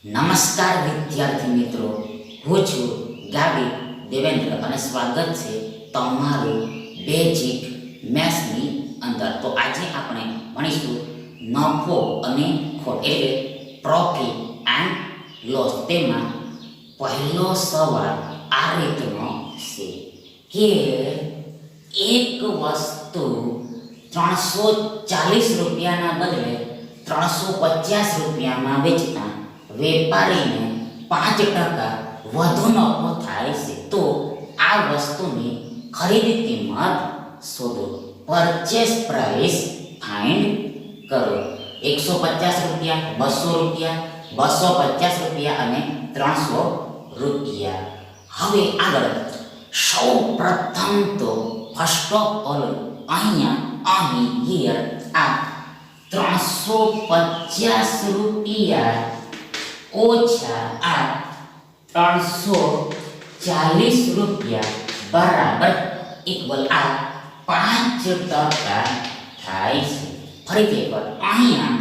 નમસ્કાર વિદ્યાર્થી મિત્રો, હું છું ગાવી દેવેન્દ્ર અને સ્વાગત છે તમારું બેઝિક મેથ્સની અંદર. તો આજે આપણે ભણીશું નફો અને ખોટ એટલે પ્રોફિટ એન્ડ લોસ. તેમાં પહેલો સવાલ આ રીતનો છે કે એક વસ્તુ 340 રૂપિયાના બદલે 350 રૂપિયામાં વેચતા વેપારીને 5% વધુ નફો થાય છે. તો આ વસ્તુની ખરીદ કિંમત શોધો. પરચેસ પ્રાઇસ ફાઇન્ડ કરો. 150 રૂપિયા, 200 રૂપિયા, 250 રૂપિયા અને 300 રૂપિયા. હવે આગળ સૌ પ્રથમ તો ફર્સ્ટ ઓફ ઓલ અહીં હિયર આ 350 રૂપિયા ઓછા આ 340 રૂપિયા બરાબર ઇક્વલ આ 5% થાય છે. ફરીથી એકવાર અહીંયા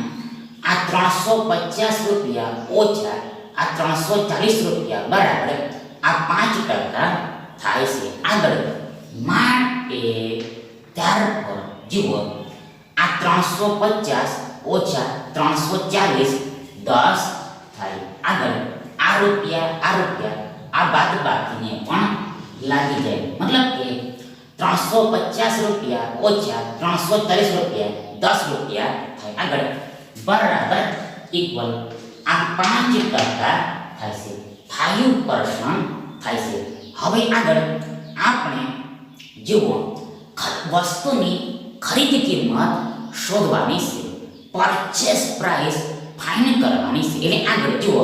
આ 350 રૂપિયા ઓછા આ 340 રૂપિયા બરાબર આ 5% થાય છે. આગળ માટે ત્યારપર જુઓ આ 350 ઓછા 340 10 થાય. આગળ આ રૂપિયા આ બાદબાકીને પણ લાગી જાય. મતલબ કે 350 રૂપિયા ઓછા 340 રૂપિયા 10 રૂપિયા થાય. આગળ બરાબર ઇક્વલ આ 5% થાય છે. 5% થાય છે. હવે આગળ આપણે જુઓ વસ્તુની ખરીદ કિંમત શોધવાની છે. પરચેસ પ્રાઇસ ફાઇન્ડ કરવાની છે. એટલે આગળ જુઓ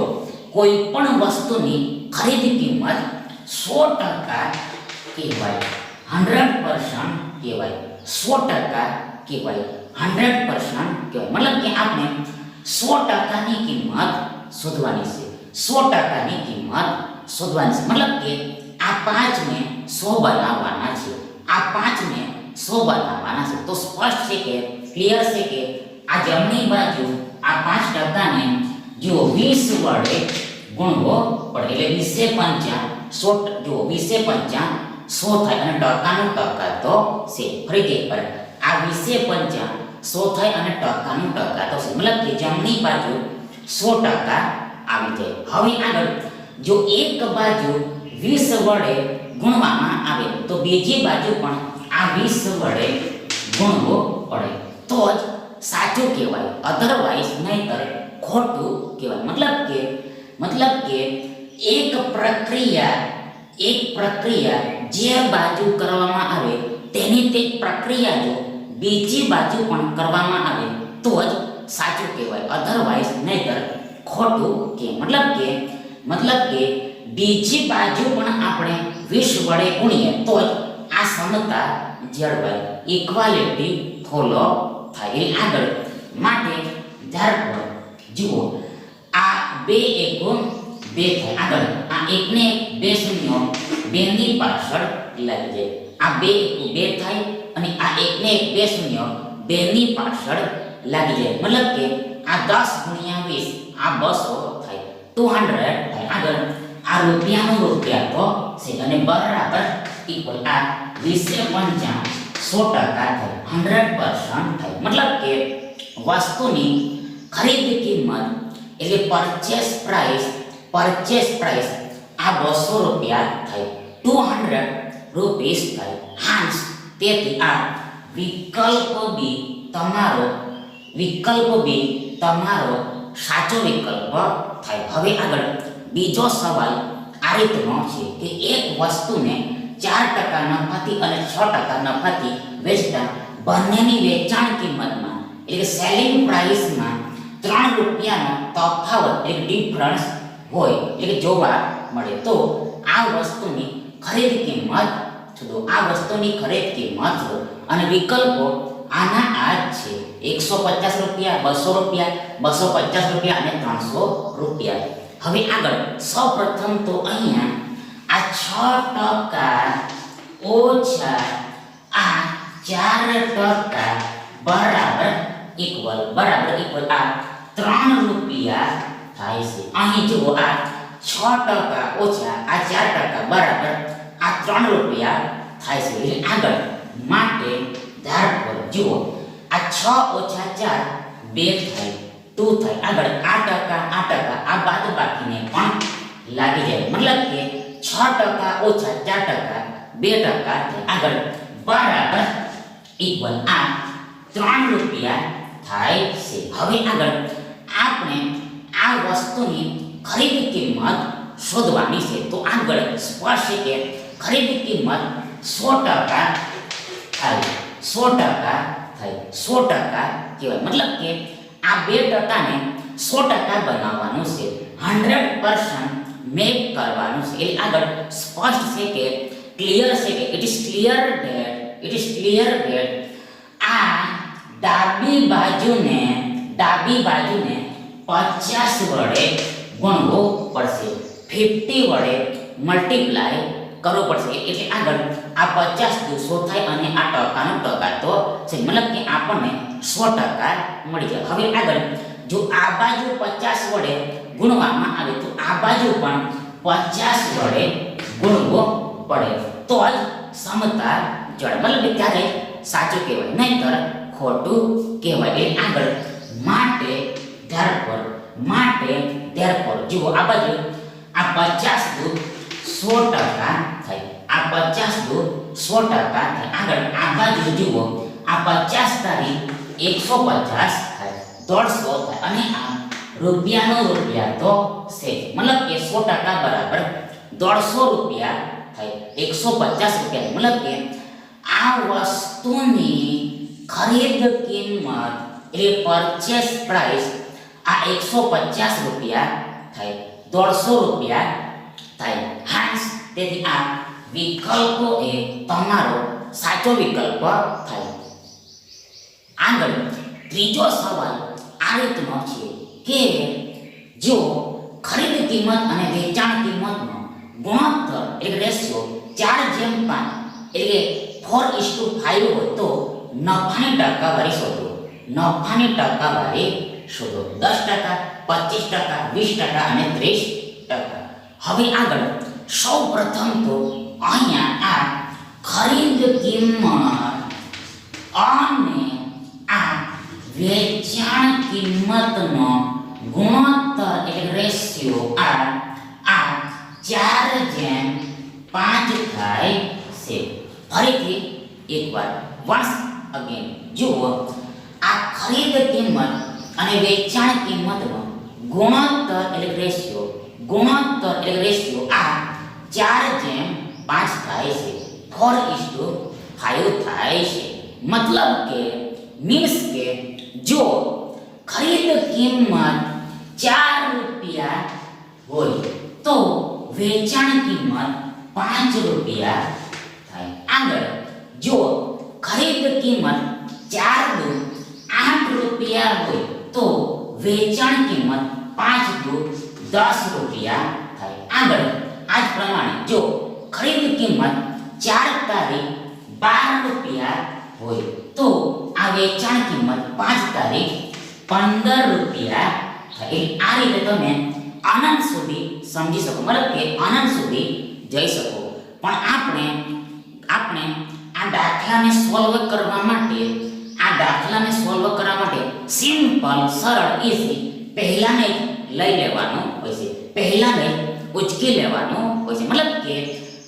કોઈ પણ વસ્તુની ખરીદ કિંમત 100% કહેવાય, 100% કહેવાય, 100% કહેવાય, 100% કહેવાય. મતલબ કે આપણે 100%ની કિંમત શોધવાની છે. 100%ની કિંમત શોધવાની છે. મતલબ કે આ 5 ને 100 બનાવવાના છે. આ 5 ને 100 બનાવવાના છે. તો સ્પષ્ટ છે કે ક્લિયર છે કે આ જમણી બાજુ આ 5% ને જો 20 વડે ગુણવો પડે. એટલે 20 5 100 જો 20 5 100 થાય અને ટકાનું ટકા તો છે. ફરીથી એકવાર આ 20 5 100 થાય અને ટકાનું ટકા તો છે. મતલબ કે જમણી બાજુ 100% આવી જાય. હવે આગળ જો એક બાજુ 20 વડે ગુણવામાં આવે તો બીજી બાજુ પણ આ 20 વડે ગુણવો પડે તો જ સાચું કહેવાય, અધરવાઇઝ નહીતર ખોટું કહેવાય. મતલબ કે એક પ્રક્રિયા જે બાજુ કરવામાં આવે તેની તે પ્રક્રિયા જો બીજી બાજુ પણ કરવામાં આવે તો જ સાચું કહેવાય, અધરવાઇઝ નહીતર ખોટું કે. મતલબ કે બીજી બાજુ પણ આપણે 20 વડે ગુણીએ તો જ આ સમતા જળવાય, ઇક્વાલિટી ફોલો થાય. આગળ માટે ત્યારપર જુઓ આ 2 એકમ 2 થાય. આગળ આ 1 ને 2 શૂન્યો 2 ની પાછળ લાગી જાય. આ 2 એકમ 2 થાય અને આ 1 ને 2 શૂન્યો 2 ની પાછળ લાગી જાય. મતલબ કે આ 10 ગુણ્યા 20 આ 200 થાય, 200 થાય. આગળ આ રૂપિયાનો રૂપિયા તો છે અને બરાબર ઇક્વલ આ 20 5 100% થાય, 100% થાય. મતલબ કે વસ્તુની ખરીદ કિંમત એટલે પરચેસ પ્રાઇસ આ 200 રૂપિયા થાય, 200 રૂપીસ થાય. હાન્સ તેથી આ વિકલ્પ બી તમારો સાચો વિકલ્પ થાય. હવે આગળ બીજો સવાલ આ રીતનો છે કે એક વસ્તુને 4% નફાથી અને 6% નફાથી વેચતા બંનેની વેચાણ કિંમતમાં એટલે સેલિંગ પ્રાઇસમાં 3 રૂપિયાનો તફાવત એટલે ડિફરન્સ હોય એટલે જોવા મળે તો આ વસ્તુની ખરીદ કિંમત શોધો. આ વસ્તુની ખરીદ કિંમત શોધો અને વિકલ્પો આના આ છે 150 રૂપિયા, 200 રૂપિયા, 250 રૂપિયા અને 300 રૂપિયા. હવે આગળ સૌપ્રથમ તો અહીંયા આ 6% ઓછા આ 4% બરાબર ઇક્વલ આ 3 રૂપિયા થાય છે. અહીં જુઓ આ 6% ઓછા આ 4% બરાબર આ 3 રૂપિયા થાય છે. એટલે આગળ માટે ધારપર જુઓ આ 6 ઓછા 4 2 થાય 2 થાય. આગળ આ ટકા આ બાદબાકીને પણ લાગી જાય. મતલબ કે 6% ઓછા 4% 2% થાય. આગળ બરાબર ઇક્વલ આ 3 રૂપિયા થાય છે. હવે આગળ આપણે આ વસ્તુની ખરીદ કિંમત શોધવાની છે. તો આગળ સ્પષ્ટ છે કે ખરીદ કિંમત 100% થાય. 100% થાય. 100% કહેવાય. મતલબ કે આ 2% ને 100% બનાવવાનું છે. 100% મેક કરવાનું છે. એટલે આગળ સ્પષ્ટ છે કે ક્લિયર છે કે ઇટ ઇઝ ક્લિયર ધેટ આ ડાબી બાજુને 50 વડે ગુણવું પડશે. 50 વડે મલ્ટીપ્લાય કરવું પડશે. એટલે આગળ આ 50 દુ 100 થાય અને આ ટકાનો ટકા તો છે. મતલબ કે આપણને 100% મળી જાય. હવે આગળ જો આ બાજુ 50 વડે ગુણવામાં આવે તો આ બાજુ પણ 50 વડે ગુણવું પડે તો જ સમતા જળે. મતલબ કે ત્યારે સાચું કહેવાય, નહીંતર ખોટું કહેવાય. એટલે આગળ માટે ધ્યારપર જુઓ આ બાજુ આ 50 દુ 100% થાય. આ 50 દુ 100% થાય. આગળ આ બાજુ જુઓ આ 50 તારી 150 થાય. 150 થાય અને આ રૂપિયાનો રૂપિયા તો છે. મતલબ કે 100% બરાબર 150 રૂપિયા થાય. 150 રૂપિયા. મતલબ કે આ વસ્તુની ખરીદ કિંમત એટલે પરચેસ પ્રાઇસ આ 150 રૂપિયા થાય. 150 રૂપિયા થાય. હાન્સ તેથી આ વિકલ્પો એ તમારો સાચો વિકલ્પ થાય. આગળ ત્રીજો સવાલ આ રીતનો છે કે જો ખરીદ કિંમત અને વેચાણ કિંમતનો ગુણોત્તર એટલે રેશિયો 4:5 એટલે 4:5 હોય તો નફાની ટકાવારી શોધો. નફાની ટકાવારી શોધો. 10%, 25%, 20% અને 30%. હવે આગળ સૌ પ્રથમ તો અહીંયા આ ખરીદ કિંમત અને આ વેચાણ કિંમતનો ગુણોત્તર એટલે રેશિયો આ 4:5 થાય છે. ફરીથી એકવાર once again જુઓ આ ખરીદ કિંમત અને વેચાણ કિંમતનો ગુણોત્તર એટલે રેશિયો આ 4:5 થાય છે. 4:5 થાય છે. મતલબ કે મીન્સ કે જો ખરીદ કિંમત 4 રૂપિયા હોય તો વેચાણ કિંમત 5 રૂપિયા થાય. આગળ જો ખરીદ કિંમત 4 દુ 8 રૂપિયા હોય તો વેચાણ કિંમત 5 દુ 10 રૂપિયા થાય. આગળ આ જ પ્રમાણે જો ખરીદ કિંમત 4 તારીખ 12 રૂપિયા હોય તો આ વેચાણ કિંમત 5 તારીખ 15 રૂપિયા થાય. આ રીતે તમે અનંત સુધી સમજી શકો, મતલબ કે અનંત સુધી જઈ શકો. પણ આપણે આ દાખલાને સોલ્વ કરવા માટે સિમ્પલ સરળ ઈઝી પહેલાને લઈ લેવાનું હોય છે. પહેલાને ઉચકી લેવાનું હોય છે. મતલબ કે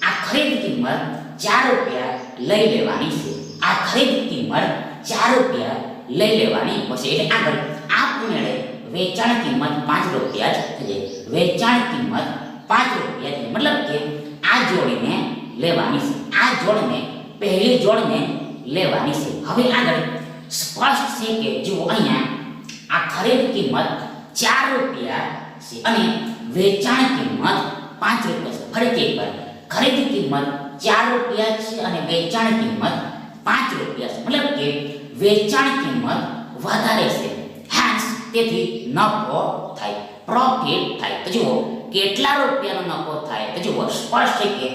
આ ખરીદ કિંમત 4 રૂપિયા લઈ લેવાની છે. આ ખરીદ કિંમત 4 રૂપિયા લઈ લેવાની હોય છે. એટલે આગળ આપમેળે વેચાણ કિંમત 5 રૂપિયા જ થઈ જાય. વેચાણ કિંમત 5 રૂપિયા છે. મતલબ કે આ જોડીને લેવાની છે. આ જોડને પહેલી જોડને લેવાની છે. હવે આગળ સ્પષ્ટ છે કે જો અહીંયા આ ખરીદ કિંમત 4 રૂપિયા છે અને વેચાણ કિંમત 5 રૂપિયા છે. ફરીથી એકવાર ખરીદ કિંમત 4 રૂપિયા છે અને વેચાણ કિંમત 5 રૂપિયા છે. મતલબ કે વેચાણ કિંમત વધારે છે. હેન્સ તેથી નફો થાય, પ્રોફિટ થાય. તો જુઓ કેટલા રૂપિયાનો નફો થાય તો જુઓ સ્પષ્ટ છે કે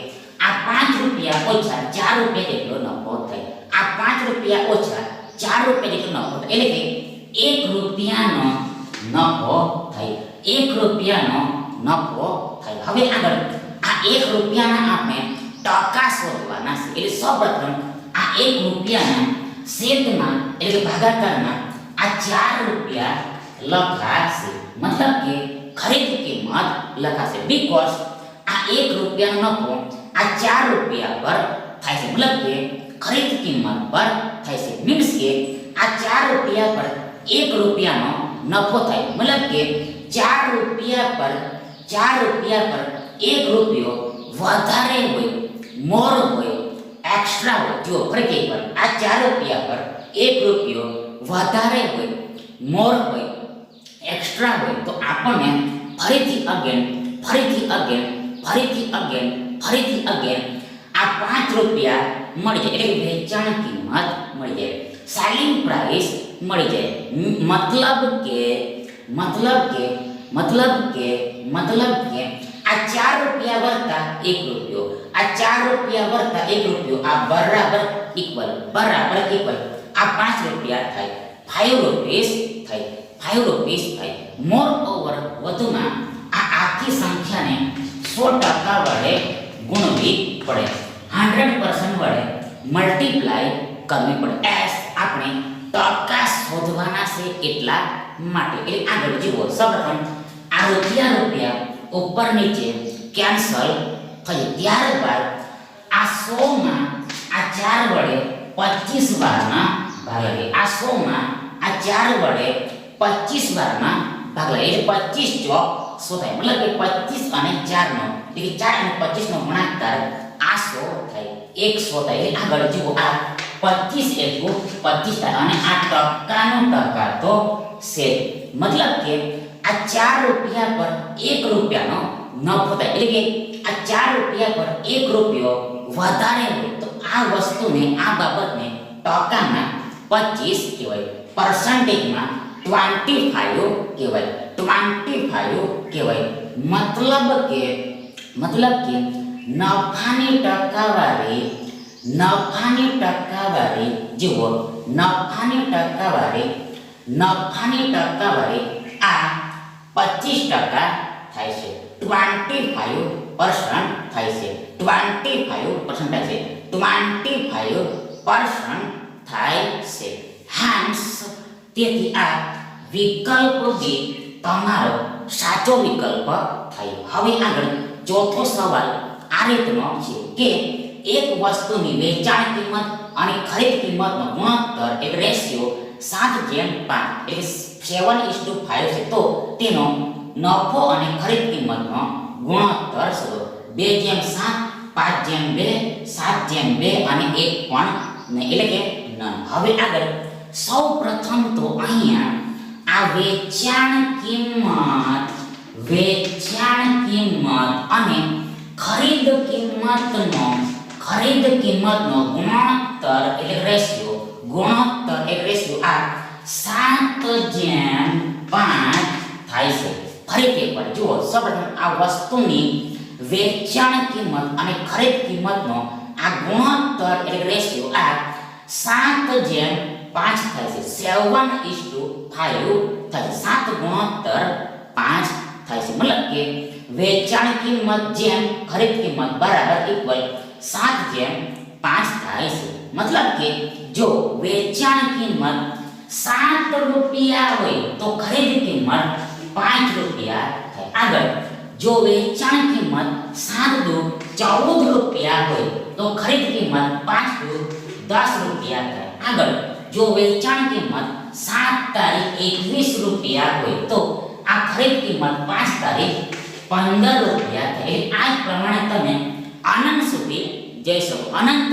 આ 5 રૂપિયા ઓછા 4 રૂપિયા જેટલો નફો થાય. આ 5 રૂપિયા ઓછા 4 રૂપિયા જેટલો નફો થાય. એટલે કે 1 રૂપિયાનો નફો થાય, 1 રૂપિયાનો નફો થાય. હવે આગળ આ 1 રૂપિયાના આપણે ટકા શોધવાના છે. એટલે સૌપ્રથમ આ 1 રૂપિયાના છેદમાં એટલે કે ભાગાકારમાં આ 4 રૂપિયા લખાશે, મતલબ કે ખરીદ કિંમત લખાશે. બીકોઝ આ 1 રૂપિયાનો નફો આ 4 રૂપિયા પર થાય છે, મતલબ કે ખરીદ કિંમત પર થાય છે. મીન્સ કે આ 4 રૂપિયા પર 1 રૂપિયાનો નફો થાય, મતલબ કે 4 રૂપિયા પર 1 રૂપિયો વધારે હોય, મોર હોય, એક્સ્ટ્રા હોય. જો ફરીથી એકવાર આ 4 રૂપિયા પર 1 રૂપિયો વધારે હોય, મોર હોય, એક્સ્ટ્રા હોય તો આપણને ફરીથી અગેન આ 5 રૂપિયા મળી જાય, એટલે વેચાણ કિંમત મળી જાય, સેલિંગ પ્રાઇસ મળી જાય. મતલબ કે આ 4 રૂપિયા વત્તા 1 રૂપિયો, આ 4 રૂપિયા વત્તા 1 રૂપિયો આ બરાબર ઇક્વલ આ 5 રૂપિયા થાય, 5 રૂપીસ થાય. મોર ઓવર વધુમાં આ આખી સંખ્યાને 100% વડે ગુણવી પડે, 100% વડે મલ્ટીપ્લાય કરવી પડે. એસ આપણે ટકા શોધવાના છે એટલા માટે. એટલે આગળ જુઓ, સૌપ્રથમ આ રૂપિયા ઉપર નીચે કેન્સલ થઈ, ત્યારબાદ આ 100માં આ 4 વડે 25 વારમાં ભાગ લાગે. આ 100માં આ 4 વડે 25 વારમાં ભાગ લાગે, એટલે 25 ચોક 100 થાય, મતલબ કે 25 અને 4 નો એટલે 4 અને 25 નો ગુણાકાર આ 100 થાય, 100 થાય. એટલે આગળ જુઓ, આ 25 એકુ 25 થાય અને આ ટકાનો ટકા તો છે, મતલબ કે આ 4 રૂપિયા પર 1 રૂપિયાનો નફો થાય, એટલે કે આ 4 રૂપિયા પર 1 રૂપિયો વધારે હોય તો આ વસ્તુને, આ બાબતને ટકામાં 25 કહેવાય, પર્સન્ટેજમાં 25 કહેવાય. મતલબ કે નફાની ટકાવારી જુઓ, નફાની ટકાવારી આ 25% થાય છે, 25% થાય છે, 25% થાય છે. હેન્સ તેથી આ વિકલ્પ બી તમારો સાચો વિકલ્પ થાય. હવે આગળ ચોથો સવાલ આ રીતનો છે કે એક વસ્તુની વેચાણ કિંમત અને ખરીદ કિંમતનો ગુણોત્તર એક રેશિયો 7:5 એટલે 7:5 છે, તો તેનો નફો અને ખરીદ કિંમતનો ગુણોત્તર શોધો. 2:7, 5:2, 7:2 અને 1 પણ નહીં, એટલે કે નન. હવે આગળ સૌ પ્રથમ તો અહીંયા આ વેચાણ કિંમત અને ખરીદ કિંમતનો ગુણોત્તર એટલે રેશિયો આ 7:5 થાય છે. ફરીથી એકવાર જુઓ, સૌપ્રથમ આ વસ્તુની વેચાણ કિંમત અને ખરીદ કિંમતનો આ ગુણોત્તર એટલે રેશિયો આ 7:5 થાય છે, 7:5 થાય છે, 7 ગુણોત્તર 5 થાય છે. મતલબ કે વેચાણ કિંમત જેમ ખરીદ કિંમત બરાબર ઇક્વલ 7:5 થાય છે. મતલબ કે જો વેચાણ કિંમત 7 રૂપિયા હોય તો ખરીદ કિંમત 5 રૂપિયા થાય. આગળ જો વેચાણ કિંમત 7 દુ 14 રૂપિયા હોય તો ખરીદ કિંમત 5 દુ 10 રૂપિયા થાય. આગળ જો વેચાણ કિંમત 7 તારીખ 21 રૂપિયા હોય તો આ ખરીદ કિંમત 5 તારીખ 15 રૂપિયા થાય. આ જ પ્રમાણે તમે અનંત સુધી જઈ શકો, અનંત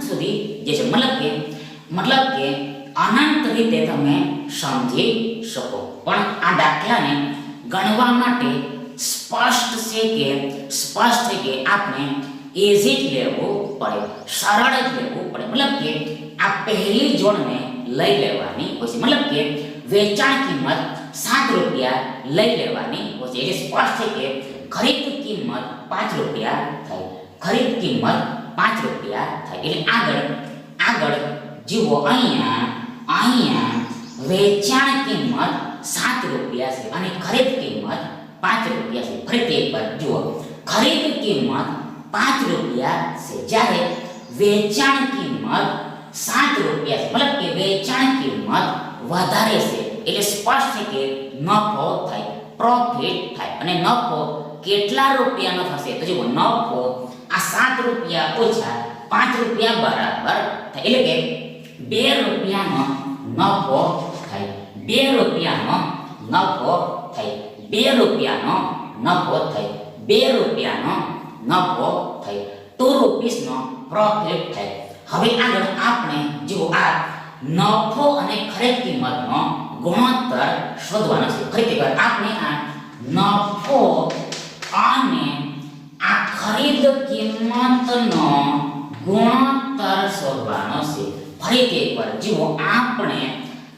સુધી જઈ શકો, મતલબ કે અનંત રીતે તમે સમજી શકો. પણ આ દાખલાને ગણવા માટે સ્પષ્ટ છે કે આપણે ઇઝી જ લેવું પડે, સરળ જ લેવું પડે. મતલબ કે આ પહેલી જોડને લઈ લેવાની હોય છે, મતલબ કે વેચાણ કિંમત 7 રૂપિયા લઈ લેવાની હોય છે. એટલે સ્પષ્ટ છે કે ખરીદ કિંમત 5 રૂપિયા થાય, ખરીદ કિંમત 5 રૂપિયા થાય. એટલે આગળ જુઓ, અહીંયા વેચાણ કિંમત 7 રૂપિયા છે અને ખરીદ કિંમત 5 રૂપિયા છે. ફરીથી એકવાર જુઓ, ખરીદ કિંમત 5 રૂપિયા છે જ્યારે વેચાણ કિંમત 7 રૂપિયા છે. મતલબ કે વેચાણ કિંમત વધારે છે એટલે સ્પષ્ટ છે કે નફો થાય, પ્રોફિટ થાય. અને નફો કેટલા રૂપિયાનો થશે તો જુઓ, નફો આ 7 રૂપિયા ઓછા 5 રૂપિયા બરાબર થાય એટલે કે 2 રૂપિયાનો નફો થાય. 2 રૂપિયાનો નફો થાય. 2 રૂપિયાનો નફો થાય. 2 રૂપિયાનો નફો થાય. 2 રૂપીસનો પ્રોફિટ થાય. હવે આગળ આપણે જો આ નફો અને ખરીદ કિંમતનો ગુણોત્તર શોધવાનો છે. ફરીથી એકવાર આપણે આ નફો અને આ ખરીદ કિંમતનો ગુણોત્તર શોધવાનો છે. ફરીથી એકવાર જુઓ, આપણે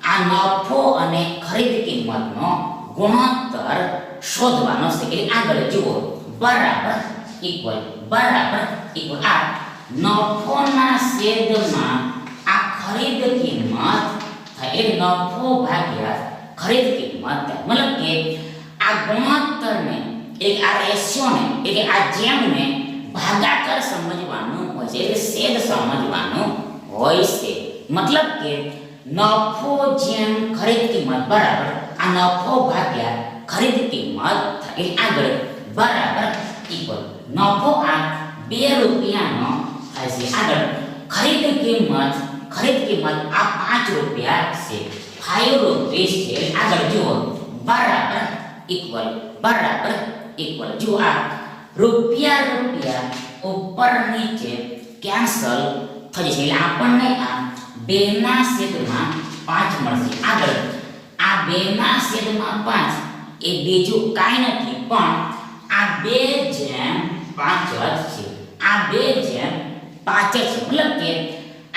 આ નફો અને ખરીદ કિંમતનો ગુણોત્તર શોધવાનો છે. એટલે આગળ જુઓ, બરાબર ઇક્વલ આ નફોના છેદમાં આ ખરીદ કિંમત થાય એટલે નફો ભાગ્યા ખરીદ કિંમત થાય. મતલબ કે આ ગુણોત્તરને એક આ રેશિયોને એટલે આ જેમને ભાગાકાર સમજવાનું હોય છે એટલે છેદ સમજવાનું હોય છે. મતલબ કે નફો જેમ ખરીદ કિંમત બરાબર આ નફો ભાગ્યા ખરીદ કિંમત થાય એટલે આગળ બરાબર ઇક્વલ નફો આ 2 રૂપિયાનો થાય છે. આગળ ખરીદ કિંમત આ 5 રૂપિયા છે, 5 રૂપીસ છે. આગળ જુઓ, બરાબર ઇક્વલ જુઓ, આ રૂપિયા ઉપર નીચે કેન્સલ થઈ જશે એટલે આપણને આ 2 ના છેદમાં 5 મળશે. આગળ આ 2 ના છેદમાં 5 એ બીજું કાંઈ નથી પણ આ 2/5 જ છે. આ 2/5 જ છે. મતલબ કે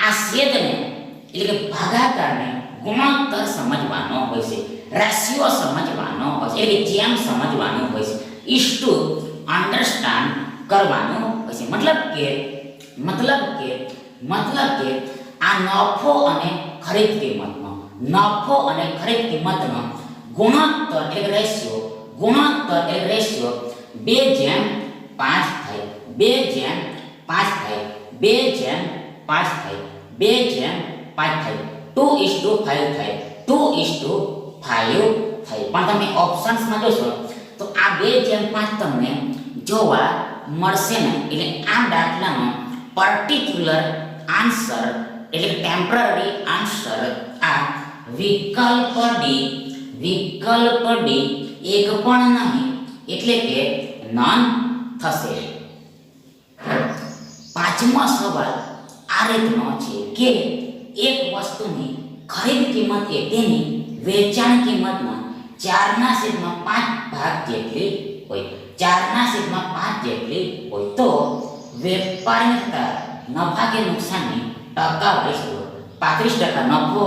આ છેદને એટલે કે ભાગાકારને ગુણોત્તર સમજવાનો હોય છે, રેશિયો સમજવાનો હોય છે, એટલે જેમ સમજવાનું હોય છે, ઇઝ ટુ અન્ડરસ્ટેન્ડ કરવાનું હોય છે. મતલબ કે આ નફો અને ખરીદ કિંમતનો ગુણોત્તર એટલે રેશિયો 2/5 થાય. 2/5 થાય. 2/5 થાય. 2/5 થાય. 2:5 થાય. 2:5 થાય. પણ તમે ઓપ્શન્સમાં જોશો તો આ 2/5 તમને જોવા મળશે ને. એટલે આ દાખલાનો પર્ટિક્યુલર આન્સર એટલે ટેમ્પરરી આન્સર આ વિકલ્પ ડી એક પણ નહીં એટલે કે નન થશે. પાંચમો સવાલ આ રીતનો છે કે એક વસ્તુની ખરીદ કિંમત એ તેની વેચાણ કિંમતના 4/5 ભાગ જેટલી હોય. 4/5 જેટલી હોય તો વેપારીને નફા કે નુકસાનની ટકાવારી શોધો. 35% નફો,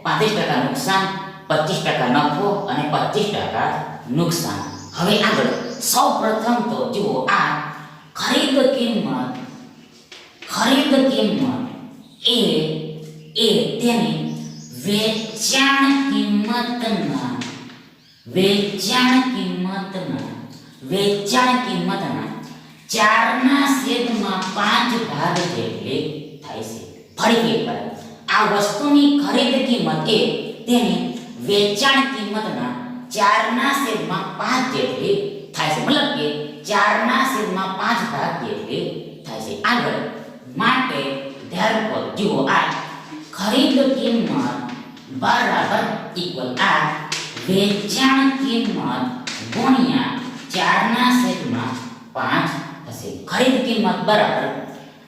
35% નુકસાન, 25% નફો અને 25% નુકસાન. હવે આગળ સૌપ્રથમ તો જુઓ, આ ખરીદ કિંમત એ તેની વેચાણ કિંમતના 4/5 ભાગ જેટલી થાય છે. ફરીથી એકવાર, આ વસ્તુની ખરીદ કિંમત એ તેની વેચાણ કિંમતના 4/5 જેટલી થાય છે. મતલબ કે 4/5 ભાગ જેટલી થાય છે. આગળ માટે ધ્યાન જુઓ, આ ખરીદ કિંમત બરાબર ઇક્વલ આ વેચાણ કિંમત ગુણ્યા 4/5 થશે. ખરીદ કિંમત બરાબર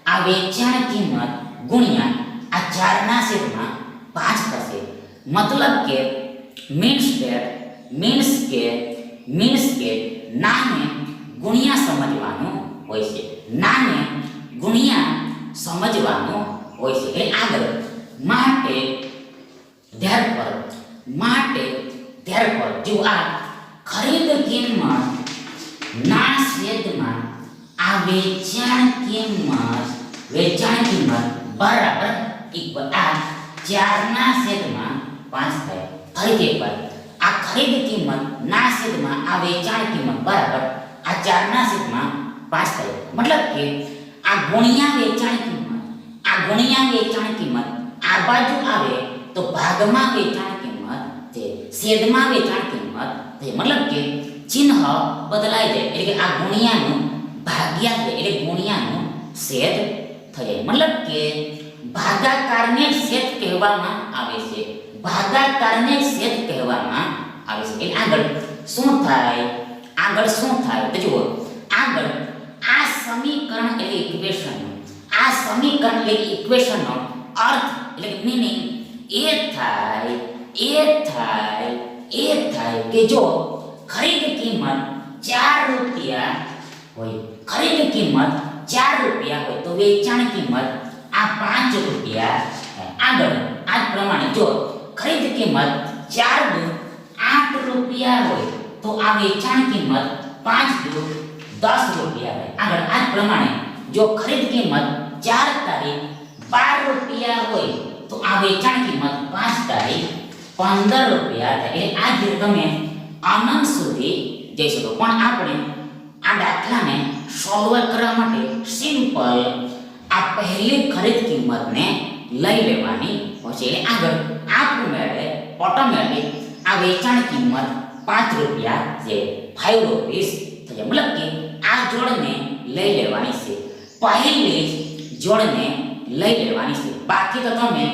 આ વેચાણ કિંમત ગુણ્યા આ 4/5 થશે. મતલબ કે મીન્સ કે નાને ગુણ્યા સમજવાનું હોય છે. નાને ગુણ્યા સમજવાનું હોય છે. એટલે આગળ માટે ધ્યાન જો આ ખરીદ કિંમત ના છેદમાં આ વેચાણ કિંમત બરાબર ઇક્વલ આ 4/5 થાય. ફરીથી એકવાર આ ખરીદ કિંમત ના છેદમાં આ વેચાણ કિંમત બરાબર આ 4 ના છેદમાં 5 થાય. મતલબ કે આ ગુણ્યા વેચાણ કિંમત, આ ગુણ્યા વેચાણ કિંમત આ બાજુ આવે તો ભાગમાં વેચાણ કિંમત છે, છેદમાં વેચાણ કિંમત છે. મતલબ કે ચિહ્ન બદલાઈ જાય, એટલે કે આ ગુણ્યાનું ભાગ્યા છે એટલે ગુણ્યાનું છેદ થઈ જાય. મતલબ કે ભાગાકારને છેદ કહેવામાં આવે છે, ભાગાકારને છેદ કહેવામાં આવે છે. એટલે આગળ શું થાય, આગળ શું થાય તો જુઓ, આગળ આ સમીકરણ એટલે ઇક્વેશન, આ સમીકરણ એટલે ઇક્વેશનનો અર્થ એટલે કે મીનિંગ એ થાય કે જો ખરીદ કિંમત 4 રૂપિયા હોય, ખરીદ કિંમત 4 રૂપિયા હોય તો વેચાણ કિંમત આ 5 રૂપિયા. આગળ આ પ્રમાણે જો ખરીદ કિંમત 4 દુ 8 રૂપિયા હોય તો આ વેચાણ કિંમત 5 દુ 10 રૂપિયા હોય. આગળ આ પ્રમાણે જો ખરીદ કિંમત 4 તારીખ 12 રૂપિયા હોય તો આ વેચાણ કિંમત 5 તારીખ 15 રૂપિયા થાય. એટલે આ રીતે તમે અનંત સુધી જઈ શકો. પણ આપણે આ દાખલાને સોલ્વ કરવા માટે સિમ્પલ આ પહેલી ખરીદ કિંમતને લઈ લેવાની હોય છે. એટલે આગળ આપમેળે ઓટોમેટિક આ વેચાણ કિંમત 5 રૂપિયા જે 5 રૂપીસ થઈ જાય. મતલબ કે આ જોડને લઈ લેવાની છે, પહેલી જોડને લઈ લેવાની છે. બાકી તો તમે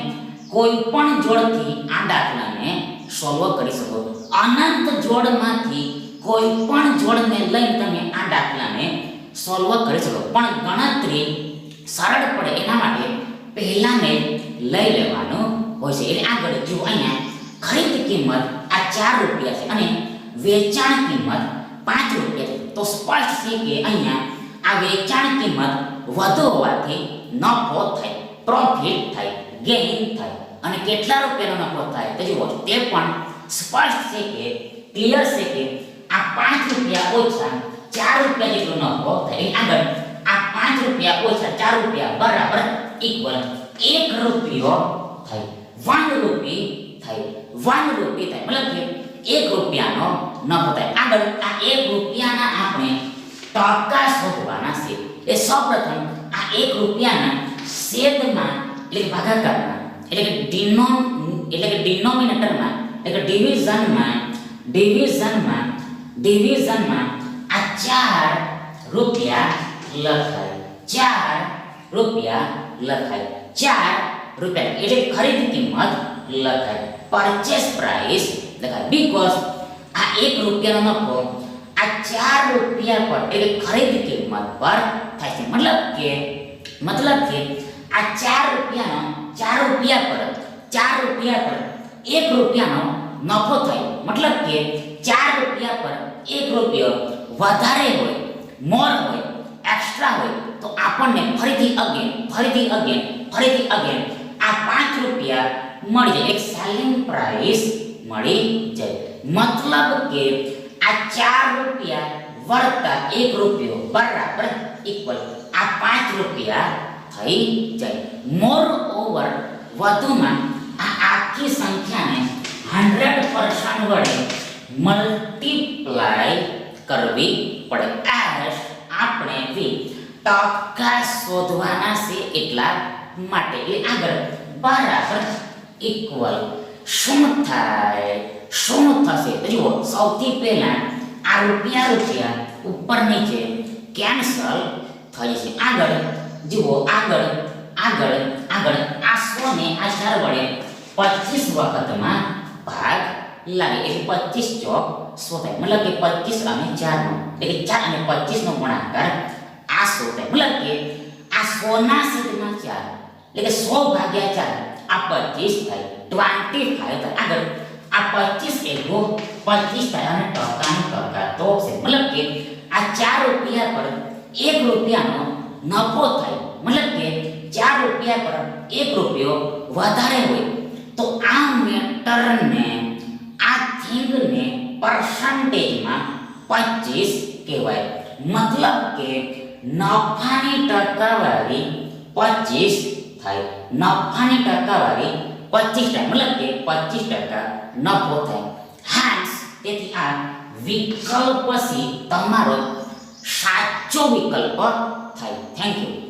કોઈ પણ જોડથી આ દાખલાને સોલ્વ કરી શકો. અનંત જોડમાંથી કોઈ પણ જોડને લઈને તમે આ દાખલાને સોલ્વ કરી શકો. પણ ગણતરી સરળ પડે એના માટે પહેલાને લઈ લેવાનું હોય છે. એટલે આગળ જો અહીંયા ખરીદ કિંમત આ 4 રૂપિયા છે અને વેચાણ કિંમત 5 રૂપિયા છે તો સ્પષ્ટ છે કે અહીંયા આ વેચાણ કિંમત વધુ હોવાથી નફો થાય, પ્રોફિટ થાય, ગેઇન થાય. અને કેટલા રૂપિયાનો નફો થાય તો જુઓ, તે પણ સ્પષ્ટ છે કે ક્લિયર છે કે આ 5 રૂપિયા ઓછા 4 રૂપિયા જેટલો નફો થાય. આગળ આ 5 રૂપિયા ઓછા 4 રૂપિયા બરાબર ઇક્વલ 1 રૂપિયો થાય, 1 રૂપી થાય, 1 રૂપી થાય. મતલબ કે 1 રૂપિયાનો નફો થાય. આગળ આ 1 રૂપિયાના આપણે ટકા શોધવાના છે. એ સૌપ્રથમ આ 1 રૂપિયાના છેદમાં એટલે કે ભાગાકારમાં એટલે કે ડિનોમિનેટરમાં એટલે કે ડિવિઝનમાં આ 4 રૂપિયા લખાય, 4 રૂપિયા લખાય, 4 રૂપિયા એટલે ખરીદ કિંમત લખાય, પરચેસ પ્રાઇસ લખાય. બીકોઝ આ 1 રૂપિયાનો નફો આ 4 રૂપિયા પર એટલે ખરીદ કિંમત પર થાય છે. મતલબ કે આ 4 રૂપિયા પર 1 રૂપિયાનો નફો થાય. મતલબ કે 4 રૂપિયા પર 1 રૂપિયો વધારે હોય, મોર હોય, એક્સ્ટ્રા હોય તો આપણને ફરીથી અગેન આ 5 રૂપિયા મળી જાય, એક સેલિંગ પ્રાઇસ મળી જાય. મતલબ કે આ 4 રૂપિયા વત્તા 1 રૂપિયો બરાબર ઇક્વલ આ 5 રૂપિયા થઈ જાય. મોર ઓવર વધુમાં આ આખી સંખ્યાને 100% વડે મલ્ટીપ્લાય કરવી પડે. એસ આપણે ટકા શોધવાના છે એટલા માટે. એટલે આગળ બરાબર ઇક્વલ શું થશે તો જુઓ, સૌથી પહેલા આ રૂપિયા ઉપર નીચે કેન્સલ થઈ જશે. આગળ જુઓ, આગળ આ 100 ને આ 4 વડે 25 વખતમાં ભાગ લાગે એટલે 25 ચોક 100 થાય. મતલબ કે 25 અને 4 નો એટલે 4 અને 25 નો ગુણાકાર આ 100 થાય. મતલબ કે આ 100 ના છેદમાં 4 એટલે કે 100 ભાગ્યા 4 આ 25 થાય, 25 થાય. આગળ આ 25 એગો 25 થાય અને ટકા તો છે. મતલબ કે આ 4 રૂપિયા પર 1 રૂપિયાનો નફો થાય. મતલબ કે 4 રૂપિયા પર 1 રૂપિયો વધારે હોય તો આ મેટરને આ થિંગને પર્સન્ટેજમાં 25 કહેવાય. મતલબ કે નફાની ટકાવારી 25 થાય, નફાની ટકાવારી 25 થાય. મતલબ કે 25% નફો થાય. તેથી આ વિકલ્પ સી તમારો સાચો વિકલ્પ થાય. Thank you.